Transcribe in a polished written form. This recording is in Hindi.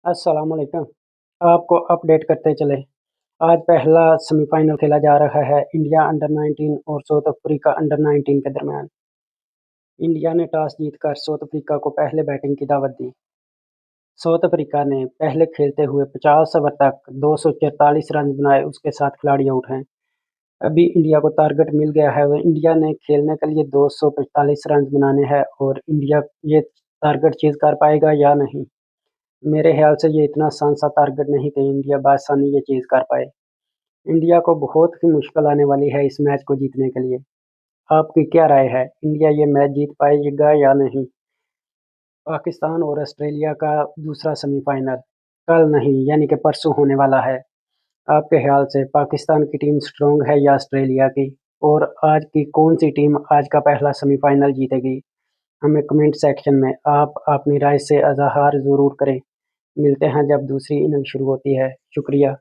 अस्सलाम वालेकुम। आपको अपडेट करते चले। आज पहला सेमीफाइनल खेला जा रहा है इंडिया अंडर 19 और साउथ अफ्रीका अंडर 19 के दरमियान। इंडिया ने टॉस जीतकर साउथ अफ्रीका को पहले बैटिंग की दावत दी। साउथ अफ्रीका ने पहले खेलते हुए 50 ओवर तक 244 रन बनाए, उसके 7 खिलाड़ी आउट हैं। अभी इंडिया को टारगेट मिल गया है और इंडिया ने खेलने के लिए 245 रन बनाने हैं और इंडिया ये टारगेट चीज़ कर पाएगा या नहीं? मेरे ख्याल से ये इतना आसान सा टारगेट नहीं कि इंडिया बआसानी ये चीज़ कर पाए। इंडिया को बहुत ही मुश्किल आने वाली है इस मैच को जीतने के लिए। आपकी क्या राय है? इंडिया ये मैच जीत पाएगा या नहीं? पाकिस्तान और ऑस्ट्रेलिया का दूसरा सेमीफाइनल कल नहीं यानी कि परसों होने वाला है। आपके ख्याल से पाकिस्तान की टीम स्ट्रॉन्ग है या ऑस्ट्रेलिया की? और आज की कौन-सी टीम आज का पहला सेमीफाइनल जीतेगी? हमें कमेंट सेक्शन में आप अपनी राय से इज़हार ज़रूर करें। मिलते हैं जब दूसरी इनिंग शुरू होती है। शुक्रिया।